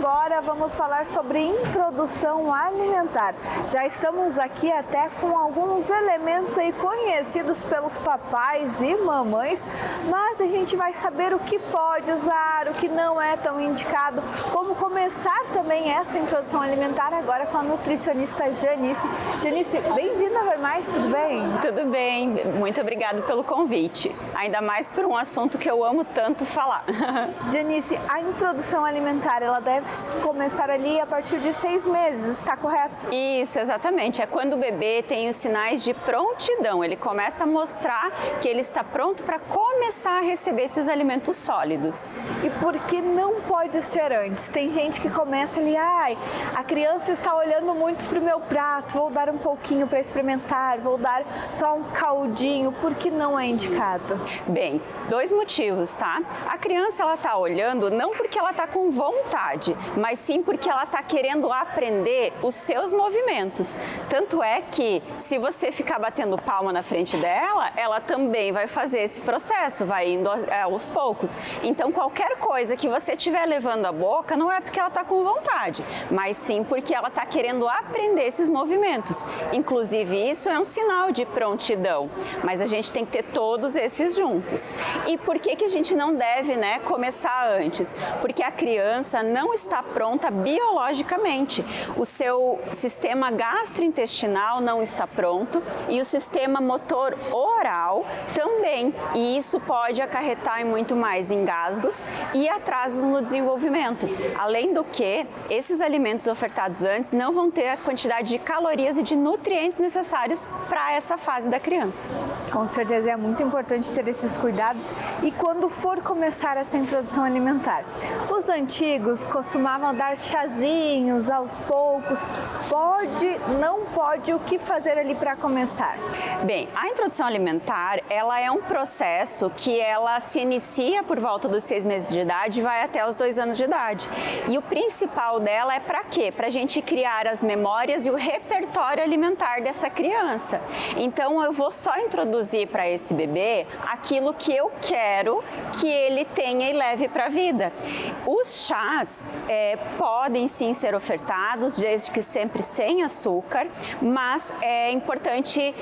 agora vamos falar sobre introdução alimentar. Já estamos aqui até com alguns elementos aí conhecidos pelos papais e mamães, mas a gente vai saber o que pode usar, o que não é tão indicado, como começar também essa introdução alimentar agora com a nutricionista Janice. Janice, bem-vinda a Ver Mais, tudo bem? Tudo bem, muito obrigada pelo convite, ainda mais por um assunto que eu amo tanto falar. Janice, a introdução alimentar, ela deve começar ali a partir de 6 meses, está correto? Isso, exatamente, é quando o bebê tem os sinais de prontidão, ele começa a mostrar que ele está pronto para começar a receber esses alimentos sólidos. E por que não pode ser antes? Tem gente que começa ali, a criança está olhando muito para o meu prato, vou dar um pouquinho para experimentar, vou dar só um caldinho, por que não é indicado? Bem, 2 motivos, tá? A criança, ela tá olhando não porque ela tá com vontade, mas sim porque ela tá querendo aprender os seus movimentos. Tanto é que, se você ficar batendo palma na frente dela, ela também vai fazer esse processo, vai indo aos poucos. Então, qualquer coisa que você estiver levando à boca, não é porque ela tá com vontade, mas sim porque ela tá querendo aprender esses movimentos. Inclusive, isso é um sinal de prontidão, mas a gente tem que ter todos esses juntos. E por que a gente não deve, começar antes? Porque a criança não está pronta biologicamente. O seu sistema gastrointestinal não está pronto e o sistema motor oral também. E isso pode acarretar em muito mais engasgos e atrasos no desenvolvimento. Além do que, esses alimentos ofertados antes não vão ter a quantidade de calorias e de nutrientes necessários para essa fase da criança. Com certeza é muito importante ter esses cuidados. E quando for começar essa introdução alimentar, os antigos costumavam dar chazinhos aos poucos. Pode, não pode, o que fazer ali para começar? Bem, a introdução alimentar, ela é um processo que ela se inicia por volta dos 6 meses de idade e vai até os 2 anos de idade. E o principal dela é para quê? Para a gente criar as memórias e o repertório alimentar dessa criança. Então, eu vou só introduzir para esse bebê aquilo que eu quero que ele tenha e leve para a vida. Os chás podem sim ser ofertados, desde que sempre sem açúcar, mas é importante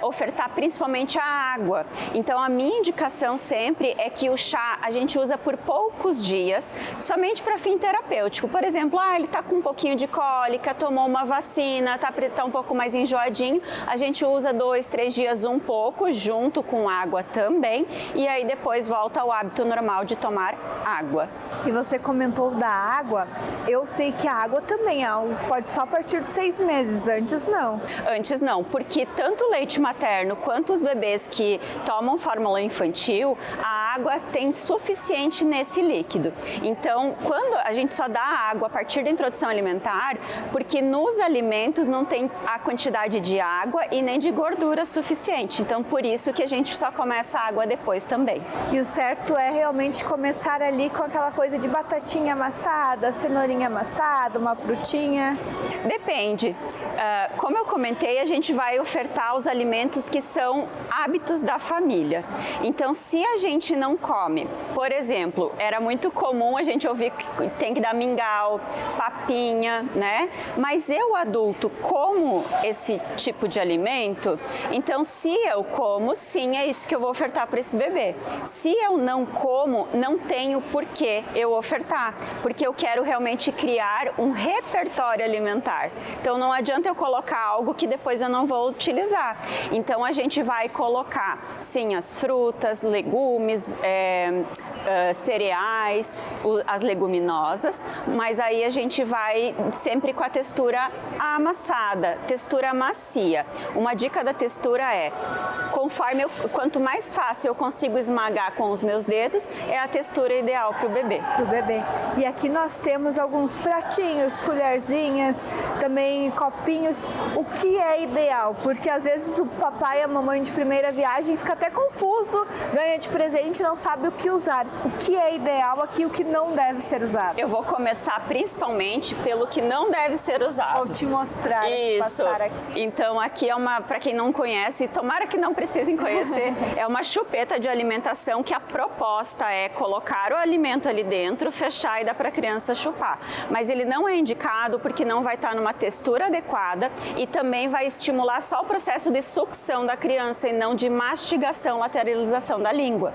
ofertar principalmente a água. Então, a minha indicação sempre é que o chá a gente usa por poucos dias, somente para fim terapêutico. Por exemplo, ele está com um pouquinho de cólica, tomou uma vacina, está um pouco mais enjoadinho, a gente usa 2, 3 dias um pouco, junto com água também, e aí depois volta ao hábito normal de tomar água. E você comentou da água, eu sei que a água também pode só a partir de 6 meses, antes não. Antes não, porque tanto o leite materno quanto os bebês que tomam fórmula infantil, a água tem suficiente nesse líquido. Então, quando a gente só dá água a partir da introdução alimentar, porque nos alimentos não tem a quantidade de água e nem de gordura suficiente. Então, por isso que a gente só começa a água depois também. E o certo é realmente começar ali com aquela coisa de batatinha amassada, cenourinha amassada, uma frutinha? Depende. Como eu comentei, a gente vai ofertar os alimentos que são hábitos da família. Então, se a gente não come, por exemplo, era muito comum a gente ouvir que tem que dar mingau, papinha, Mas eu, adulto, como esse tipo de alimento, então se eu como, sim, é isso que eu vou ofertar para esse bebê. Se eu não como, não tenho por que eu ofertar, porque eu quero realmente criar um repertório alimentar. Então, não adianta eu colocar algo que depois eu não vou utilizar. Então, a gente vai colocar, sim, as frutas, legumes, cereais, as leguminosas, mas aí a gente vai sempre com a textura amassada, textura macia. Uma dica da textura é, quanto mais fácil eu consigo esmagar com os meus dedos, é a textura ideal para o bebê. E aqui nós temos alguns pratinhos, colherzinhas, também copinhos. O que é ideal? Porque às vezes o papai e a mamãe de primeira viagem fica até confuso, ganha de presente e não sabe o que usar. o que é ideal aqui e o que não deve ser usado. Eu vou começar principalmente pelo que não deve ser usado. Vou te mostrar, Isso. Passar aqui. Então aqui é para quem não conhece, tomara que não precisem conhecer, é uma chupeta de alimentação que a proposta é colocar o alimento ali dentro, fechar e dar para a criança chupar. Mas ele não é indicado porque não vai estar numa textura adequada e também vai estimular só o processo de sucção da criança e não de mastigação, lateralização da língua.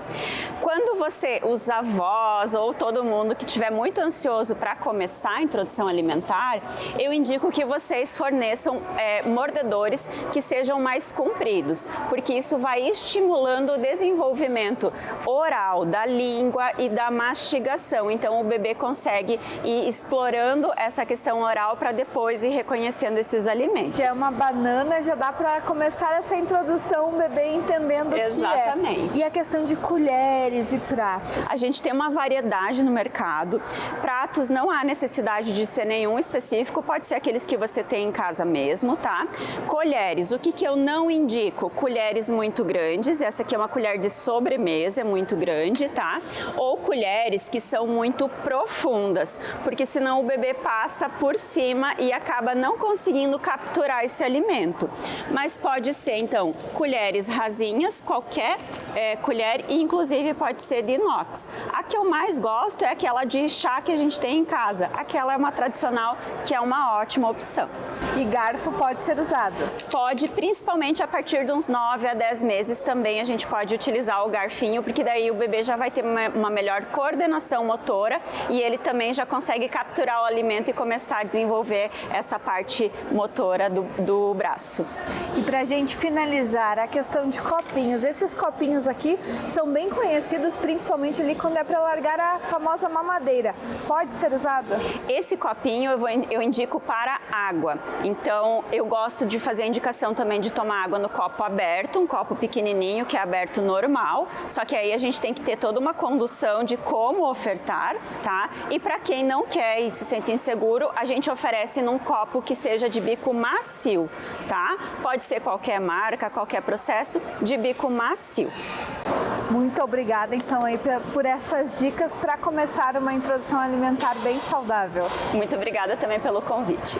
Quando os avós ou todo mundo que estiver muito ansioso para começar a introdução alimentar, eu indico que vocês forneçam mordedores que sejam mais compridos, porque isso vai estimulando o desenvolvimento oral da língua e da mastigação. Então o bebê consegue ir explorando essa questão oral para depois ir reconhecendo esses alimentos. Já é uma banana, já dá para começar essa introdução, o bebê entendendo o que é. Exatamente. E a questão de colheres e pratos? A gente tem uma variedade no mercado. Pratos não há necessidade de ser nenhum específico, pode ser aqueles que você tem em casa mesmo, tá? Colheres, o que eu não indico? Colheres muito grandes, essa aqui é uma colher de sobremesa, é muito grande, tá? Ou colheres que são muito profundas, porque senão o bebê passa por cima e acaba não conseguindo capturar esse alimento. Mas pode ser, então, colheres rasinhas, qualquer colher, e inclusive pode ser de inox. A que eu mais gosto é aquela de chá que a gente tem em casa. Aquela é uma tradicional, que é uma ótima opção. E garfo pode ser usado? Pode, principalmente a partir de uns 9 a 10 meses também a gente pode utilizar o garfinho, porque daí o bebê já vai ter uma melhor coordenação motora e ele também já consegue capturar o alimento e começar a desenvolver essa parte motora do braço. E pra gente finalizar, a questão de copinhos. Esses copinhos aqui são bem conhecidos, principalmente ali quando é para largar a famosa mamadeira. Pode ser usado? Esse copinho eu indico para água. Então, eu gosto de fazer a indicação também de tomar água no copo aberto, um copo pequenininho que é aberto normal, só que aí a gente tem que ter toda uma condução de como ofertar, tá? E para quem não quer e se sente inseguro, a gente oferece num copo que seja de bico macio, tá? Pode ser qualquer marca, qualquer processo, de bico macio. Muito obrigada, então, aí, por essas dicas para começar uma introdução alimentar bem saudável. Muito obrigada também pelo convite.